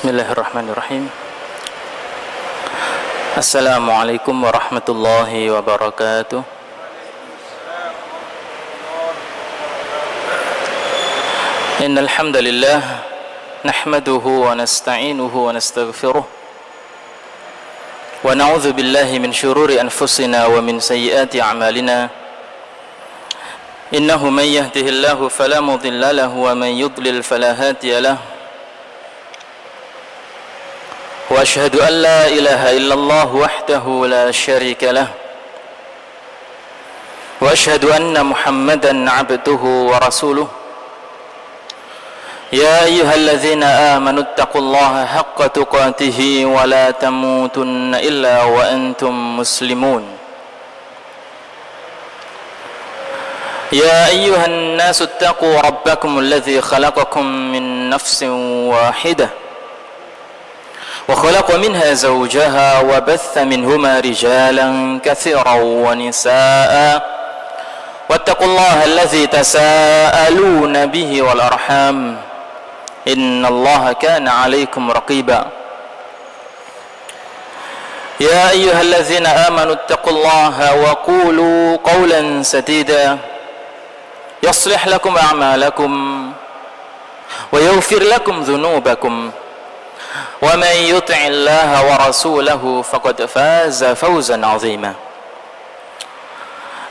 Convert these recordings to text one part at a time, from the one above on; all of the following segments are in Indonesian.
Bismillahirrahmanirrahim. Assalamualaikum warahmatullahi wabarakatuh. Innal hamdalillah nahmaduhu wa nasta'inuhu wa nastaghfiruh wa na'udzu billahi min shururi anfusina wa min sayyiati a'malina. Innahu man yahdihillahu fala mudilla lahu wa man yudlil fala hadiya lahu. وأشهد أن لا إله إلا الله وحده لا شريك له وأشهد أن محمدا عبده ورسوله يا أيها الذين آمنوا اتقوا الله حق تقاته ولا تموتن إلا وأنتم مسلمون يا أيها الناس اتقوا ربكم الذي خلقكم من نفس واحدة وخلق منها زوجها وبث منهما رجالا كثيرا ونساء واتقوا الله الذي تساءلون به والأرحام إن الله كان عليكم رقيبا يا أيها الذين آمنوا اتقوا الله وقولوا قولا سديدا يصلح لكم أعمالكم ويغفر لكم ذنوبكم ومن يطع الله ورسوله فقد فاز فوزا عظيما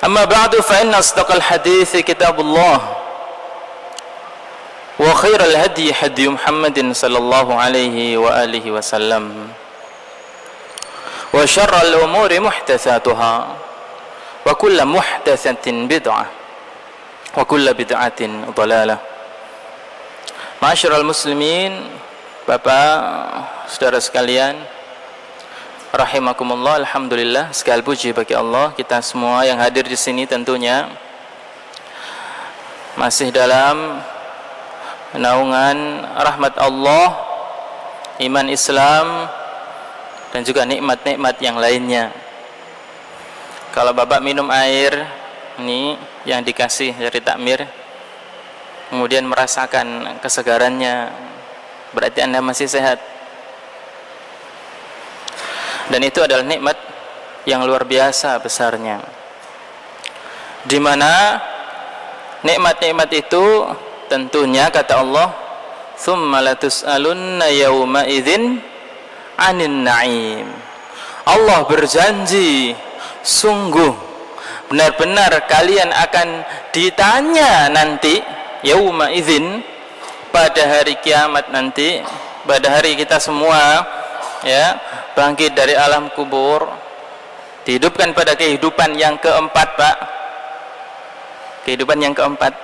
أما بعد فإن أصدق الحديث كتاب الله وخير الهدي هدي محمد صلى الله عليه وآله وسلم وشر الأمور محدثاتها وكل محدثة بدعة وكل بدعة ضلالة. Ma'asyiral muslimin, Bapak, saudara sekalian, rahimakumullah, alhamdulillah, segala puji bagi Allah. Kita semua yang hadir di sini tentunya masih dalam naungan rahmat Allah, iman Islam, dan juga nikmat-nikmat yang lainnya. Kalau Bapak minum air ini yang dikasih dari takmir, kemudian merasakan kesegarannya, berarti Anda masih sehat. Dan itu adalah nikmat yang luar biasa besarnya, di mana nikmat-nikmat itu tentunya kata Allah, "Tsumma latus'alunna yauma idzin 'anin na'im." Allah berjanji, sungguh benar-benar kalian akan ditanya nanti yauma idzin, pada hari kiamat nanti, pada hari kita semua ya bangkit dari alam kubur, dihidupkan pada kehidupan yang keempat, Pak. Kehidupan yang keempat,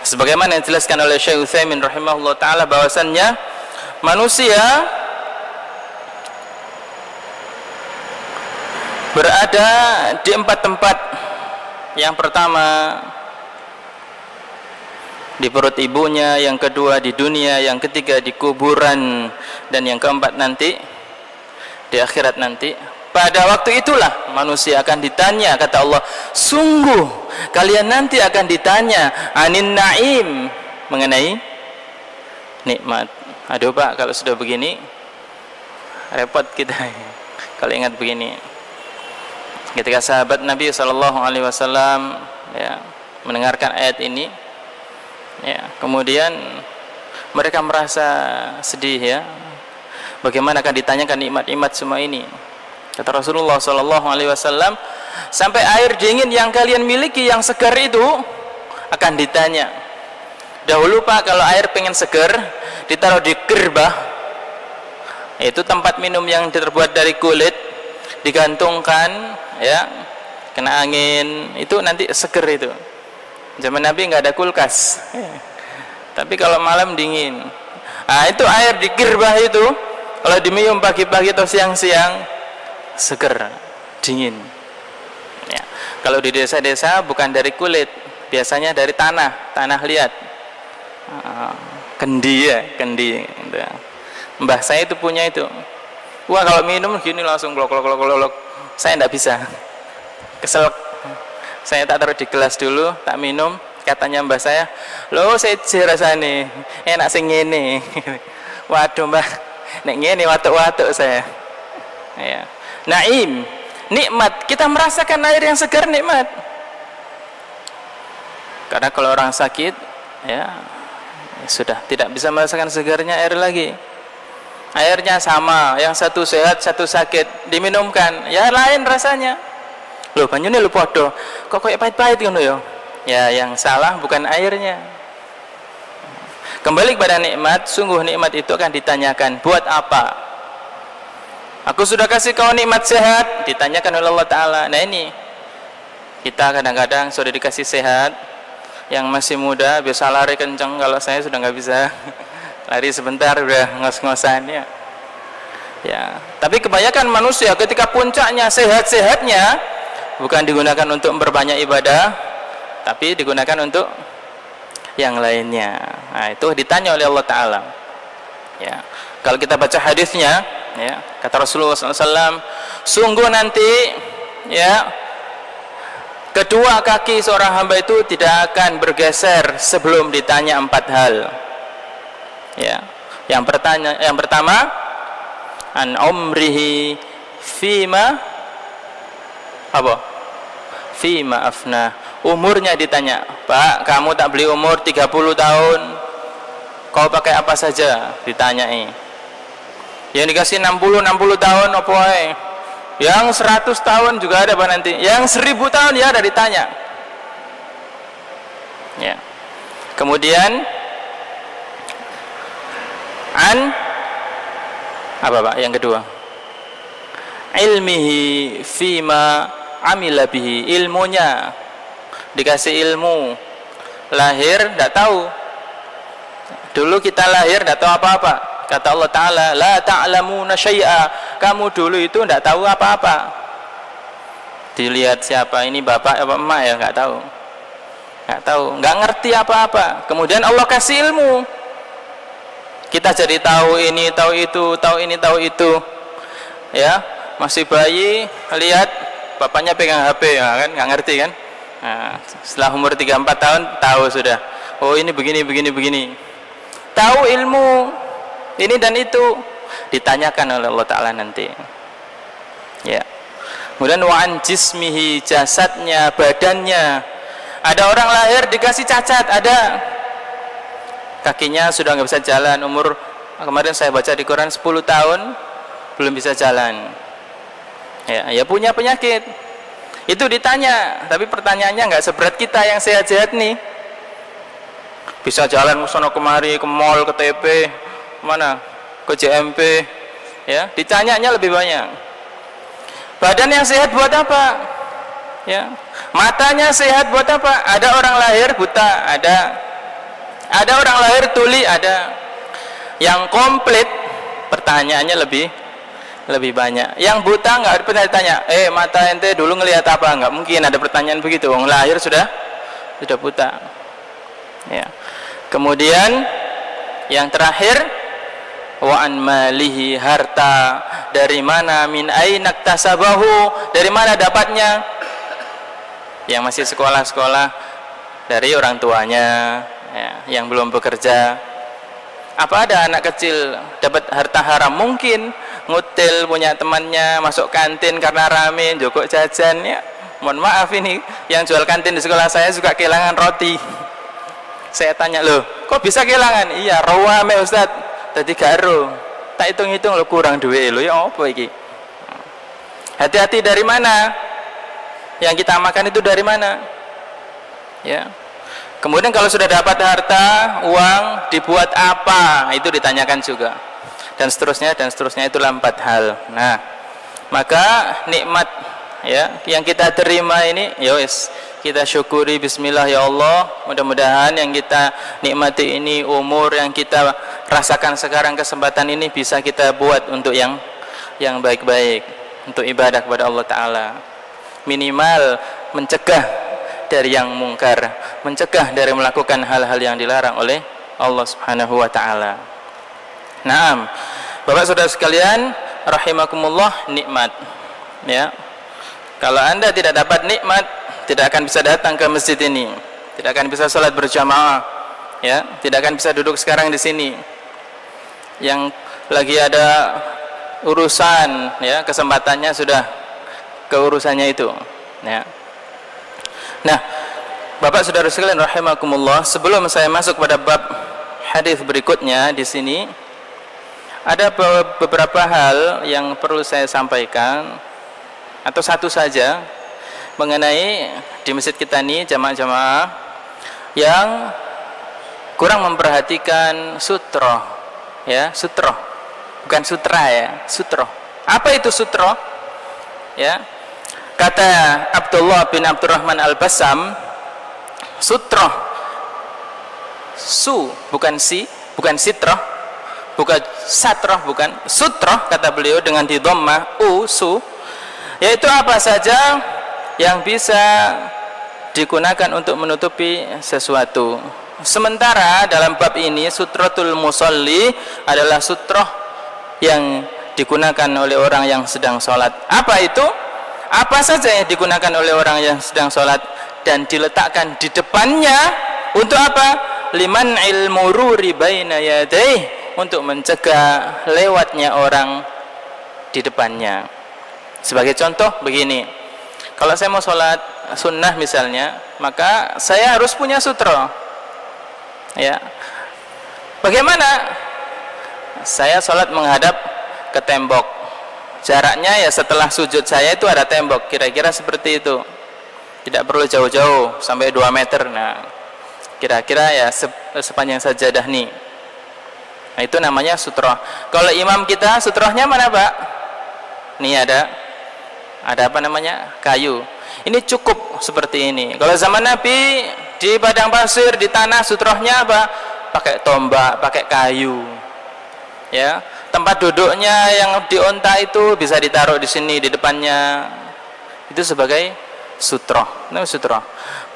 sebagaimana yang dijelaskan oleh Syekh Utsaimin rahimahullah taala, bahwasannya manusia berada di empat tempat. Yang pertama di perut ibunya, yang kedua di dunia, yang ketiga di kuburan, dan yang keempat nanti di akhirat nanti. Pada waktu itulah manusia akan ditanya, kata Allah, sungguh kalian nanti akan ditanya anin na'im, mengenai nikmat. Aduh Pak, kalau sudah begini repot kita kalau ingat begini. Ketika sahabat Nabi SAW ya mendengarkan ayat ini, ya, kemudian mereka merasa sedih, ya, bagaimana akan ditanyakan nikmat-nikmat semua ini. Kata Rasulullah SAW, sampai air dingin yang kalian miliki yang segar itu akan ditanya. Dahulu Pak, kalau air pengen segar ditaruh di gerbah, itu tempat minum yang terbuat dari kulit, digantungkan, ya, kena angin, itu nanti segar itu. Zaman Nabi nggak ada kulkas, tapi kalau malam dingin. Nah, itu air di gerbah itu kalau diminum pagi-pagi atau siang-siang seger, dingin. Ya. Kalau di desa-desa bukan dari kulit, biasanya dari tanah liat, kendi, ya, kendi. Gitu. Mbah saya itu punya itu. Wah, kalau minum gini langsung glok. Saya nggak bisa, kesel. Saya tak taruh di gelas dulu, tak minum, Katanya mbah saya, "Lho, seje rasane. Enak sing ngene." Waduh, Mbah. Nek ngene watuk-watuk saya. Ya. Naim, nikmat. Kita merasakan air yang segar nikmat. Karena kalau orang sakit, ya sudah tidak bisa merasakan segarnya air lagi. Airnya sama, yang satu sehat, satu sakit, diminumkan, ya lain rasanya. Loh, banyune lho podo. Kok kayak pahit-pahit ngono ya? Ya, yang salah bukan airnya. Kembali kepada nikmat, sungguh nikmat itu akan ditanyakan, buat apa? Aku sudah kasih kau nikmat sehat, ditanyakan oleh Allah Ta'ala. Nah ini, kita kadang-kadang sudah dikasih sehat, yang masih muda bisa lari kenceng, kalau saya sudah nggak bisa. Lari sebentar udah ngos-ngosan ya. Ya, tapi kebanyakan manusia ketika puncaknya sehat-sehatnya bukan digunakan untuk memperbanyak ibadah, tapi digunakan untuk yang lainnya. Nah, itu ditanya oleh Allah Ta'ala. Ya, kalau kita baca hadisnya, ya, kata Rasulullah SAW, sungguh nanti, ya, kedua kaki seorang hamba itu tidak akan bergeser sebelum ditanya 4 hal. Ya, yang pertama, an umrihi fima apa? Fima afna. Umurnya ditanya, "Pak, kamu tak beli umur 30 tahun, kau pakai apa saja?" Ditanyai. Yang dikasih 60 tahun apa wae? Yang 100 tahun juga ada Pak nanti. Yang 1000 tahun ya ada ditanya. Ya. Kemudian apa Pak yang kedua? Ilmihi fima amila bihi. Ilmunya, dikasih ilmu, lahir tidak tahu. Dulu kita lahir tidak tahu apa-apa. Kata Allah Ta'ala, la ta'lamuna syai'a. Kamu dulu itu tidak tahu apa-apa. Dilihat siapa ini, bapak apa emak ya, nggak tahu. Nggak tahu, nggak ngerti apa-apa. Kemudian Allah kasih ilmu. Kita jadi tahu ini, tahu itu, tahu ini, tahu itu. Ya, masih bayi, lihat bapaknya pegang HP, ya kan, nggak ngerti kan? Nah, setelah umur 3-4 tahun tahu sudah. Oh, ini begini, begini, begini. Tahu ilmu ini dan itu, ditanyakan oleh Allah Ta'ala nanti. Ya. Kemudian wa'an jismihi, jasadnya, badannya. Ada orang lahir dikasih cacat, ada kakinya sudah nggak bisa jalan, umur kemarin saya baca di Quran 10 tahun belum bisa jalan. Ya punya penyakit. Itu ditanya, tapi pertanyaannya nggak seberat kita yang sehat-sehat nih. Bisa jalan ke sono kemari, ke mall, ke TP, mana, ke JMP, ya. Ditanyanya lebih banyak. Badan yang sehat buat apa? Ya. Matanya sehat buat apa? Ada orang lahir buta, ada. Ada orang lahir tuli, ada. Yang komplit, pertanyaannya lebih banyak. Yang buta nggak pernah ditanya, mata ente dulu ngelihat apa? Nggak mungkin ada pertanyaan begitu. Orang lahir sudah buta. Ya. Kemudian yang terakhir, wa an malihi, harta dari mana, min ainak tasabahu, dari mana dapatnya. Yang masih sekolah dari orang tuanya, ya, yang belum bekerja. Apa ada anak kecil dapat harta haram? Mungkin ngutil punya temannya, masuk kantin karena rame, jokok jajan, ya. Mohon maaf ini, yang jual kantin di sekolah saya juga kehilangan roti. Saya tanya, loh, kok bisa kehilangan? Iya, rawame Ustaz, tadi garo. Tak hitung-hitung lo kurang duit lo, ya apa iki? Hati-hati dari mana? Yang kita makan itu dari mana? Ya. Kemudian kalau sudah dapat harta, uang, dibuat apa? Itu ditanyakan juga. Dan seterusnya itulah 4 hal. Nah, maka nikmat, ya, yang kita terima ini, ya wis, kita syukuri, bismillah ya Allah. Mudah-mudahan yang kita nikmati ini, umur yang kita rasakan sekarang, kesempatan ini bisa kita buat untuk yang baik-baik, untuk ibadah kepada Allah Ta'ala. Minimal mencegah dari yang mungkar, mencegah dari melakukan hal-hal yang dilarang oleh Allah Subhanahu wa Ta'ala. Naam, Bapak Saudara sekalian, rahimakumullah, nikmat. Ya. Kalau Anda tidak dapat nikmat, tidak akan bisa datang ke masjid ini. tidak akan bisa sholat berjamaah, ya, tidak akan bisa duduk sekarang di sini. Yang lagi ada urusan, ya, kesempatannya sudah ke urusannya itu, ya. Nah, Bapak Saudara sekalian rahimakumullah, sebelum saya masuk pada bab hadis berikutnya di sini, ada beberapa hal yang perlu saya sampaikan, atau satu saja, mengenai di masjid kita ini jamaah-jamaah yang kurang memperhatikan sutroh, ya, sutroh, bukan sutra, ya, sutroh. Apa itu sutroh? Ya, kata Abdullah bin Abdurrahman Al-Bassam, sutroh, su bukan si, bukan sitroh, bukan satroh, bukan sutroh, kata beliau dengan di dhammah su, yaitu apa saja yang bisa digunakan untuk menutupi sesuatu. Sementara dalam bab ini sutratul musalli adalah sutroh yang digunakan oleh orang yang sedang sholat. Apa itu? Apa saja yang digunakan oleh orang yang sedang sholat dan diletakkan di depannya untuk apa? Liman ilmururi baina yadayh, untuk mencegah lewatnya orang di depannya. Sebagai contoh begini, kalau saya mau sholat sunnah misalnya, maka saya harus punya sutro, ya. Bagaimana? Saya sholat menghadap ke tembok, jaraknya ya setelah sujud saya itu ada tembok, kira-kira seperti itu, tidak perlu jauh-jauh sampai 2 meter. Nah, kira-kira ya sepanjang sajadah nih. Nah, itu namanya sutroh. Kalau imam kita sutrohnya mana, Pak? Nih ada apa namanya, kayu. Ini cukup seperti ini. Kalau zaman Nabi di padang pasir, di tanah, sutrohnya apa? Pakai tombak, pakai kayu, ya. Tempat duduknya yang di onta itu bisa ditaruh di sini di depannya, itu sebagai sutroh. Itu sutroh.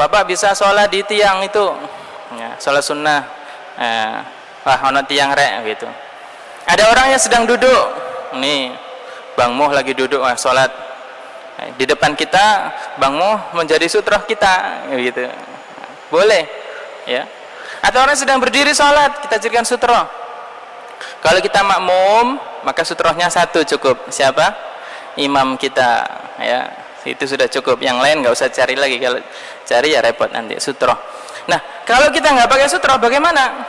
Bapak bisa sholat di tiang itu, ya, sholat sunnah, wah ono tiang rek gitu. Ada orang yang sedang duduk, nih Bang Muh lagi duduk, wah sholat di depan kita, Bang Muh menjadi sutroh kita, gitu. Boleh, ya. Atau orang sedang berdiri sholat, kita jadikan sutroh. Kalau kita makmum, maka sutrohnya satu cukup. Siapa? Imam kita, ya. Itu sudah cukup. Yang lain nggak usah cari lagi. Kalau cari ya repot nanti sutroh. Nah, kalau kita nggak pakai sutroh, bagaimana?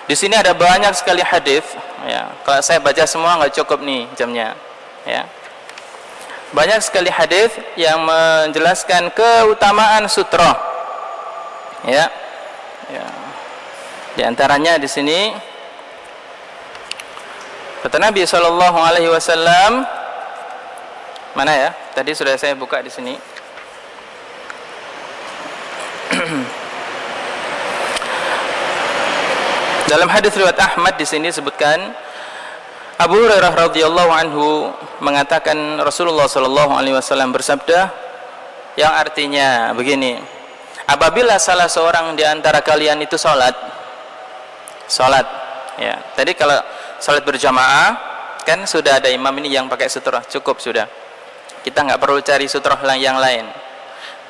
Di sini ada banyak sekali hadis, ya. Kalau saya baca semua nggak cukup nih jamnya, ya. Banyak sekali hadis yang menjelaskan keutamaan sutroh, ya. Ya. Di antaranya di sini kata Nabi Shallallahu Alaihi Wasallam, mana ya? Tadi sudah saya buka di sini. Dalam hadis riwayat Ahmad di sini disebutkan Abu Hurairah radhiyallahu anhu mengatakan Rasulullah Shallallahu Alaihi Wasallam bersabda, yang artinya begini: apabila salah seorang di antara kalian itu sholat, ya. Tadi kalau sholat berjamaah kan sudah ada imam ini yang pakai sutroh, cukup sudah. Kita nggak perlu cari sutroh yang lain.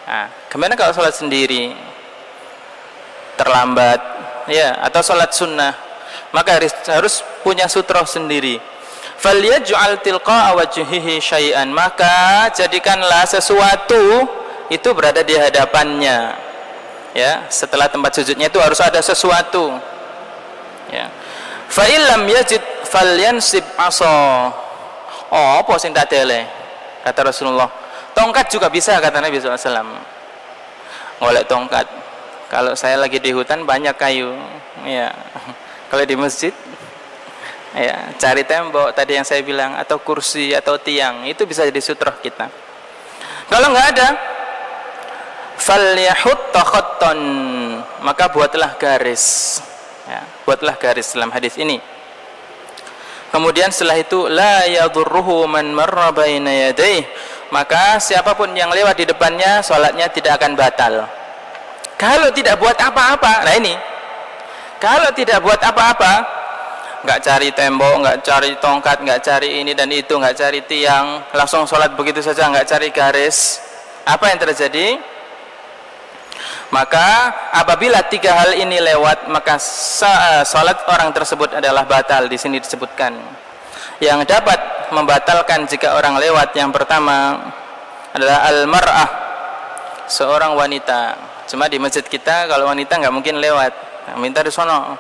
Nah, gimana kalau sholat sendiri, terlambat, ya, atau sholat sunnah, maka harus punya sutroh sendiri. Falyaj'al tilqa'a wajhihi syai'an, maka jadikanlah sesuatu itu berada di hadapannya, ya. Setelah tempat sujudnya itu harus ada sesuatu, ya. Fa illam yajid falyansib asa. Oh, apa sing tak dele? Kata Rasulullah. Tongkat juga bisa, kata Nabi SAW. Ngolek tongkat. Kalau saya lagi di hutan banyak kayu, ya. Kalau di masjid, ya, cari tembok tadi yang saya bilang, atau kursi atau tiang, itu bisa jadi sutroh kita. Kalau nggak ada, falyahutta khattan, maka buatlah garis, ya, buatlah garis dalam hadis ini. Kemudian setelah itu la yadurruhu man marra baina yadayhi, maka siapapun yang lewat di depannya salatnya tidak akan batal. Kalau tidak buat apa-apa, nah ini, kalau tidak buat apa-apa, nggak cari tembok, nggak cari tongkat, nggak cari ini dan itu, nggak cari tiang, langsung sholat begitu saja, nggak cari garis, apa yang terjadi? Maka apabila 3 hal ini lewat, maka salat orang tersebut adalah batal. Di sini disebutkan yang dapat membatalkan jika orang lewat. Yang pertama adalah al-mar'ah, seorang wanita. Cuma di masjid kita kalau wanita nggak mungkin lewat, minta di sono.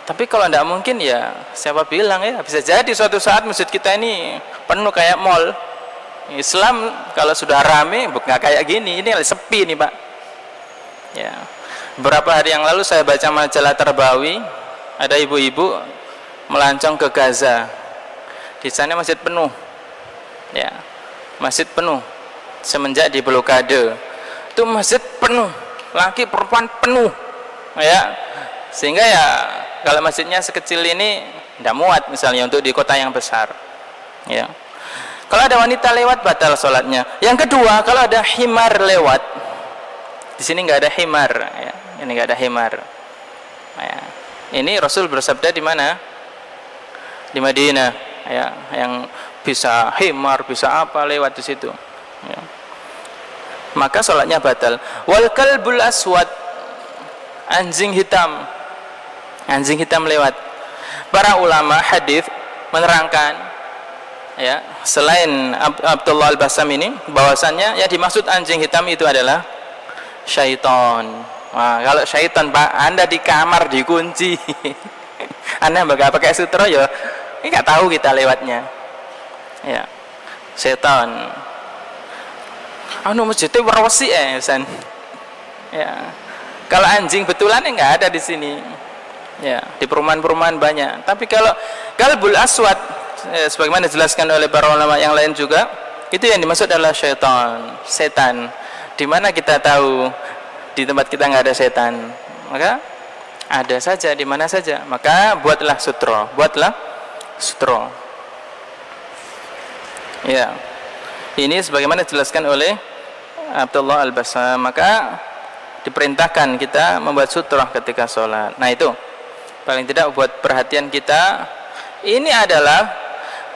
Tapi kalau nggak mungkin ya siapa bilang ya, bisa jadi suatu saat masjid kita ini penuh kayak mall. Islam kalau sudah rame nggak kayak gini, ini sepi nih Pak. Ya, beberapa hari yang lalu saya baca majalah Terbawi, ada ibu-ibu melancong ke Gaza. Di sana masjid penuh, ya, masjid penuh. Semenjak di blokade, itu masjid penuh, laki perempuan penuh, ya. Sehingga ya kalau masjidnya sekecil ini tidak muat misalnya untuk di kota yang besar, ya. Kalau ada wanita lewat batal sholatnya. Yang kedua, kalau ada himar lewat. Di sini nggak ada himar, ya. Ini nggak ada himar. Ya. Ini Rasul bersabda di mana? Di Madinah, ya, yang bisa himar, bisa apa lewat di situ. Ya. Maka sholatnya batal. Wal kalbul aswad, anjing hitam, anjing hitam lewat. Para ulama hadis menerangkan, ya, selain Abdullah Al-Bassam ini, bahwasannya yang dimaksud anjing hitam itu adalah syaitan. Nah, kalau syaitan Pak, Anda di kamar dikunci, Anda nggak pakai sutra ya, ini nggak tahu kita lewatnya, ya, setan. Anu masjidnya warwasi san. Ya, kalau anjing betulannya nggak ada di sini, ya, di perumahan-perumahan banyak. Tapi kalau kalbul aswad, sebagaimana dijelaskan oleh para ulama yang lain juga, itu yang dimaksud adalah syaitan, setan. Di mana kita tahu di tempat kita nggak ada setan? Maka ada saja di mana saja. Maka buatlah sutra, buatlah sutra. Ya, ini sebagaimana dijelaskan oleh Abdullah Al-Bassam. Maka diperintahkan kita membuat sutra ketika sholat. Nah itu paling tidak buat perhatian kita. Ini adalah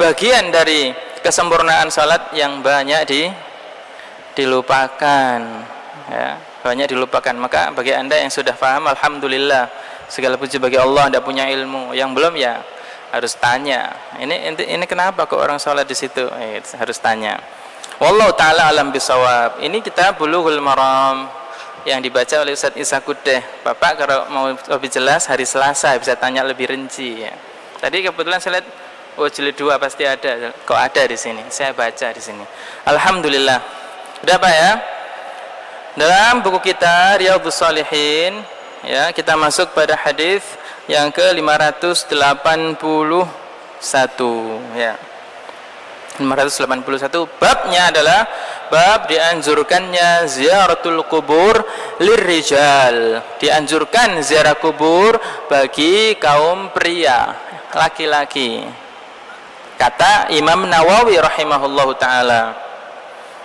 bagian dari kesempurnaan sholat yang banyak dilupakan, ya, banyak dilupakan. Maka bagi Anda yang sudah paham, alhamdulillah, segala puji bagi Allah. Anda punya ilmu. Yang belum ya harus tanya. Ini kenapa kok orang sholat di situ? Harus tanya. Wallahu taala alam bisawab. Ini kitab Bulughul Maram yang dibaca oleh Ustaz Isa Kudeh. Bapak kalau mau lebih jelas hari Selasa bisa tanya lebih rinci, ya. Tadi kebetulan saya lihat, oh jilid 2 pasti ada. Kok ada di sini? Saya baca di sini. Alhamdulillah. Udah Pak ya? Dalam buku kita Riyadhus Shalihin, ya, kita masuk pada hadis yang ke-581, ya. 581, babnya adalah bab dianjurkannya ziaratul kubur lirrijal. Dianjurkan ziarah kubur bagi kaum pria, laki-laki. Kata Imam Nawawi rahimahullahu taala.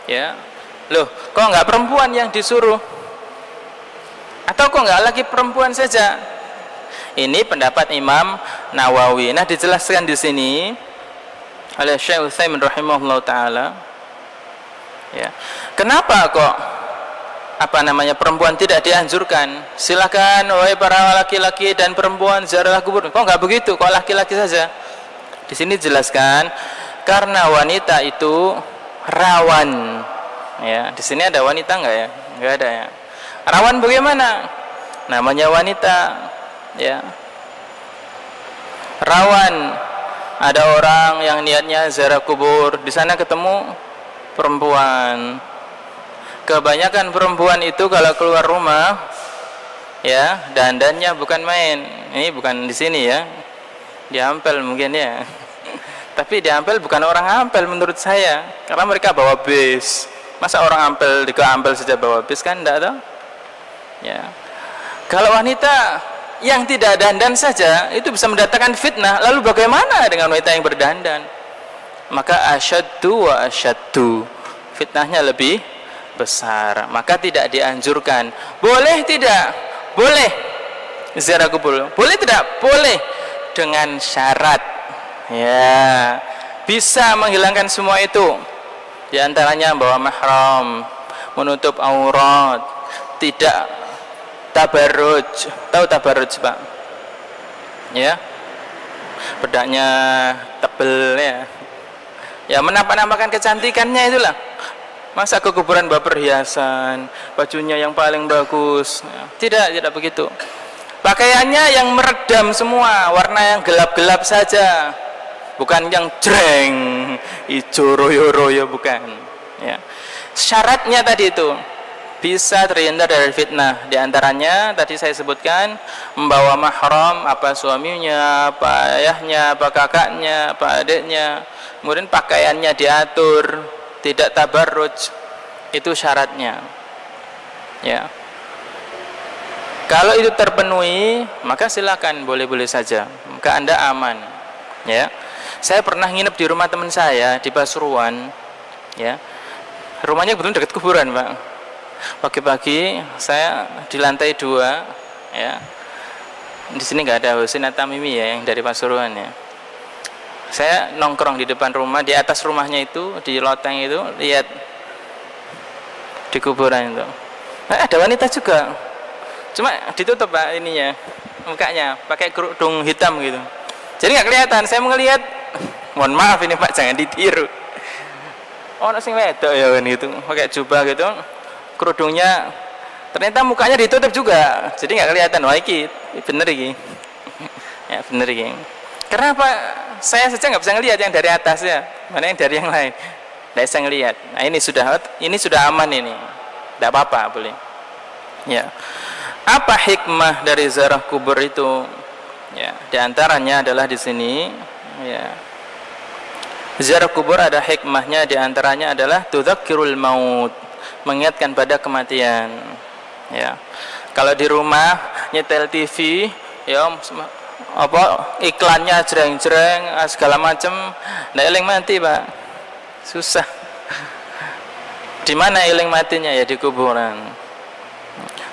Ya. Loh, kok nggak perempuan yang disuruh? Atau kok nggak lagi perempuan saja? Ini pendapat Imam Nawawi. Nah, dijelaskan di sini oleh Syekh Utsaimin rahimahullah taala. Ya. Kenapa kok perempuan tidak dianjurkan? Silakan wahai para laki-laki dan perempuan ziarah kubur. Kok nggak begitu? Kok laki-laki saja? Di sini dijelaskan karena wanita itu rawan. Ya, di sini ada wanita nggak ya? Nggak ada ya. Rawan bagaimana? Namanya wanita, ya. Rawan. Ada orang yang niatnya ziarah kubur, di sana ketemu perempuan. Kebanyakan perempuan itu kalau keluar rumah, ya, dandannya bukan main. Ini bukan di sini ya. Di Ampel mungkin ya. Tapi di Ampel bukan orang Ampel menurut saya, karena mereka bawa bis. Masa orang Ampel ke Ampel saja bawa bis, kan enggak tahu? Ya. Kalau wanita yang tidak dandan saja itu bisa mendatangkan fitnah, lalu bagaimana dengan wanita yang berdandan? Maka asyaddu wa asyaddu, fitnahnya lebih besar. Maka tidak dianjurkan. Boleh tidak? Boleh ziarah kubur. Boleh tidak? Boleh, dengan syarat, ya, bisa menghilangkan semua itu. Di antaranya bawa mahram, menutup aurat, tidak tabarruj. Tahu tabarruj, Pak? Ya, bedaknya tebel ya. Ya, menambah-nambahkan kecantikannya itulah. Masa ke kuburan bawa perhiasan, bajunya yang paling bagus? Tidak begitu. Pakaiannya yang meredam semua, warna yang gelap-gelap saja, bukan yang jreng, hijau royo-royo, bukan. Ya. Syaratnya tadi itu bisa terhindar dari fitnah. Di antaranya tadi saya sebutkan membawa mahram, apa suaminya, apa ayahnya, apa kakaknya, apa adiknya. Kemudian pakaiannya diatur, tidak tabarruj. Itu syaratnya. Ya. Kalau itu terpenuhi, maka silakan, boleh-boleh saja. Maka Anda aman. Ya. Saya pernah nginep di rumah teman saya di Pasuruan. Ya. Rumahnya kebetulan dekat kuburan, Pak. Pagi-pagi saya di lantai 2, ya. Di sini nggak ada Husin Atamimi ya, yang dari Pasuruan ya. Saya nongkrong di depan rumah, di atas rumahnya itu, di loteng itu, lihat di kuburan itu. Ada wanita juga, cuma ditutup, Pak, ininya, mukanya pakai kerudung hitam gitu. Jadi nggak kelihatan. Saya mau ngelihat, mohon maaf ini Pak, jangan ditiru. Oh, sing wedok ya kan gitu, pakai jubah gitu, kerudungnya ternyata mukanya ditutup juga, jadi nggak kelihatan. Wah, iki bener iki. Ya, bener iki. Karena apa? Saya saja nggak bisa ngelihat yang dari atas ya, mana yang dari yang lain. Nggak bisa ngelihat. Nah, ini sudah aman ini, nggak apa-apa, boleh. Ya. Apa hikmah dari ziarah kubur itu? Ya, di antaranya adalah di sini. Ya. Ziarah kubur ada hikmahnya, di antaranya adalah tudzakirul maut, mengingatkan pada kematian. Ya. Kalau di rumah nyetel TV, ya apa iklannya jreng-jreng segala macam, ndak eling mati, Pak. Susah. Di mana eling matinya? Ya di kuburan.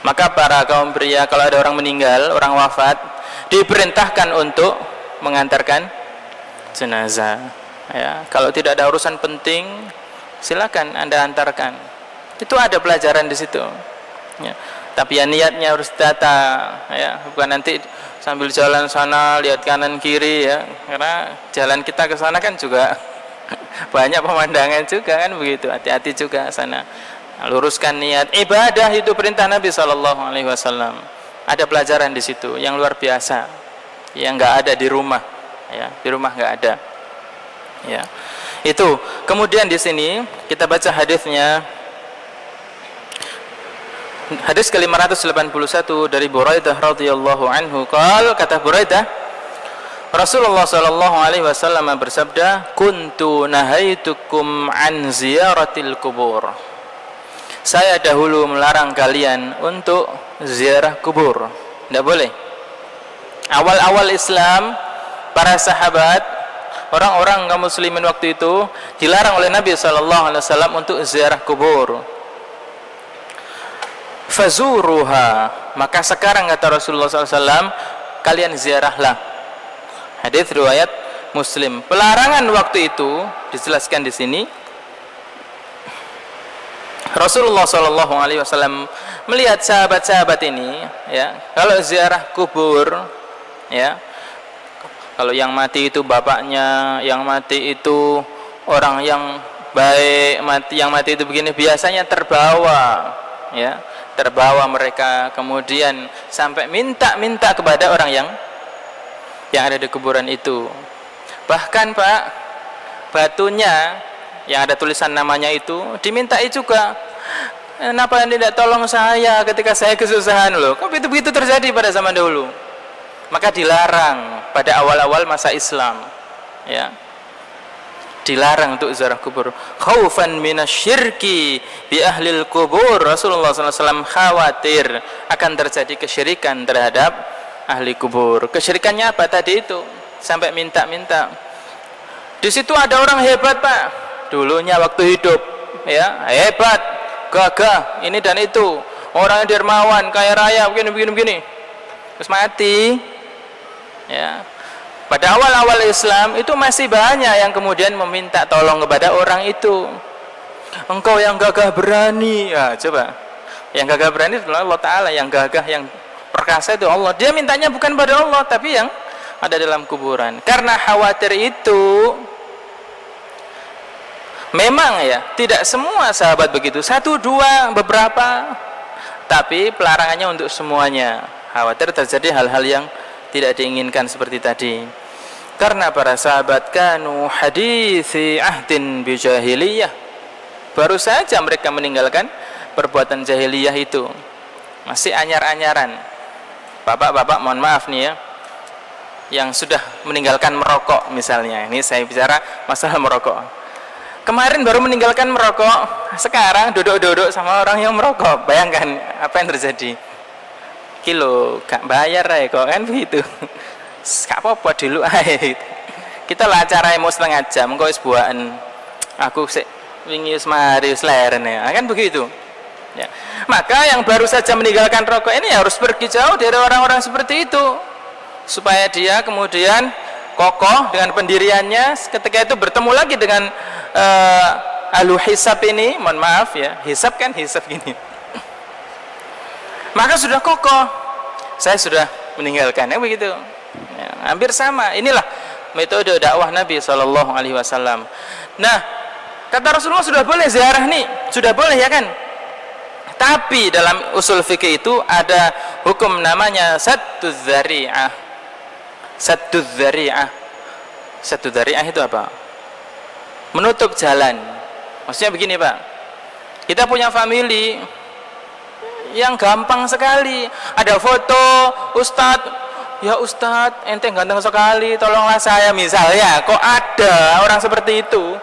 Maka para kaum pria kalau ada orang meninggal, orang wafat, diperintahkan untuk mengantarkan jenazah. Ya, kalau tidak ada urusan penting, silakan Anda antarkan. Itu ada pelajaran di situ. Ya. Tapi ya niatnya harus data, ya, bukan nanti sambil jalan sana lihat kanan kiri ya, karena jalan kita ke sana kan juga banyak pemandangan juga kan begitu. Hati-hati juga sana. Luruskan niat. Ibadah itu perintah Nabi SAW. Ada pelajaran di situ yang luar biasa, yang nggak ada di rumah. Ya, di rumah nggak ada. Ya, itu. Kemudian di sini kita baca hadisnya. Hadis ke-581 dari Buraidah radhiyallahu anhu. Kata Buraidah, Rasulullah sallallahu alaihi wasallam bersabda, "Kuntu nahaitukum an ziyaratil kubur." Saya dahulu melarang kalian untuk ziarah kubur. Tidak boleh. Awal-awal Islam, para sahabat, orang-orang kaum muslimin waktu itu dilarang oleh Nabi sallallahu alaihi wasallam untuk ziarah kubur. Fazuruha, maka sekarang kata Rasulullah SAW, kalian ziarahlah. Hadis riwayat Muslim. Pelarangan waktu itu dijelaskan di sini. Rasulullah SAW melihat sahabat-sahabat ini, ya, kalau ziarah kubur, ya, kalau yang mati itu bapaknya, yang mati itu orang yang baik, yang mati itu begini, biasanya terbawa, ya. Terbawa mereka, kemudian sampai minta kepada orang yang ada di kuburan itu. Bahkan Pak, batunya yang ada tulisan namanya itu dimintai juga. Kenapa tidak tolong saya ketika saya kesusahan loh? Kok begitu terjadi pada zaman dahulu? Maka dilarang pada awal-awal masa Islam, ya. Dilarang untuk ziarah kubur. Khaufan minasyirki bi ahlil kubur. Rasulullah SAW khawatir akan terjadi kesyirikan terhadap ahli kubur. Kesyirikannya apa tadi itu? Sampai minta-minta. Di situ ada orang hebat, Pak. Dulunya waktu hidup, ya, hebat, gagah, ini dan itu. Orangnya dermawan, kaya raya, begini. Terus mati, ya. Pada awal-awal Islam itu masih banyak yang kemudian meminta tolong kepada orang itu. Engkau yang gagah berani, ya, coba. Yang gagah berani adalah Allah Ta'ala, yang gagah, yang perkasa itu Allah. Dia mintanya bukan pada Allah, tapi yang ada dalam kuburan. Karena khawatir itu, memang ya, tidak semua sahabat begitu. 1, 2, beberapa. Tapi pelarangannya untuk semuanya. Khawatir terjadi hal-hal yang tidak diinginkan seperti tadi. Karena para sahabat kanu hadithi ahdin bijahiliyah, baru saja mereka meninggalkan perbuatan jahiliyah itu, masih anyar-anyaran. Bapak-bapak mohon maaf nih ya, yang sudah meninggalkan merokok misalnya, ini saya bicara masalah merokok. Kemarin baru meninggalkan merokok, sekarang duduk-duduk sama orang yang merokok. Bayangkan apa yang terjadi. Kilo gak bayar ya kok, kan begitu. Gak apa-apa dulu aja. Kita lah acara mau setengah jam kok sebuahan. Aku sik wingi wis mari wis leren ya. Kan begitu. Ya. Maka yang baru saja meninggalkan rokok ini harus pergi jauh dari orang-orang seperti itu, supaya dia kemudian kokoh dengan pendiriannya. Ketika itu bertemu lagi dengan ahlu hisab ini, mohon maaf ya, hisab kan hisab gini, maka sudah kokoh, saya sudah meninggalkannya begitu ya, hampir sama. Inilah metode dakwah Nabi SAW. Nah, kata Rasulullah sudah boleh ziarah nih, sudah boleh ya kan. Tapi dalam usul fikih itu ada hukum namanya sadduz dzari'ah. Sadduz dzari'ah. Sadduz dzari'ah itu apa? Menutup jalan. Maksudnya begini Pak, kita punya family yang gampang sekali. Ada foto Ustadz, ya Ustadz ente ganteng sekali, tolonglah saya misalnya. Kok ada orang seperti itu?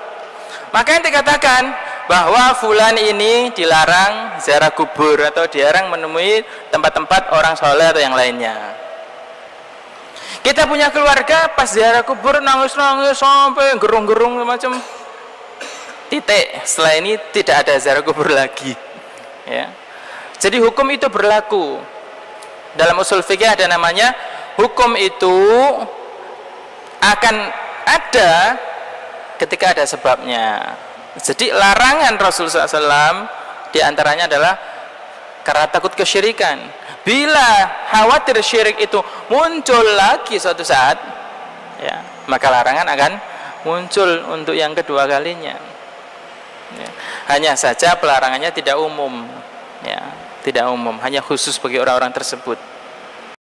Maka ente katakan bahwa fulan ini dilarang ziarah kubur atau dilarang menemui tempat-tempat orang soleh atau yang lainnya. Kita punya keluarga pas ziarah kubur nangis-nangis sampai gerung-gerung macam titik. Setelah ini tidak ada ziarah kubur lagi ya. Jadi hukum itu berlaku. Dalam usul fikih ada namanya hukum itu akan ada ketika ada sebabnya. Jadi larangan Rasulullah SAW diantaranya adalah karena takut kesyirikan. Bila khawatir syirik itu muncul lagi suatu saat ya, maka larangan akan muncul untuk yang kedua kalinya ya. Hanya saja pelarangannya tidak umum ya, tidak umum, hanya khusus bagi orang-orang tersebut.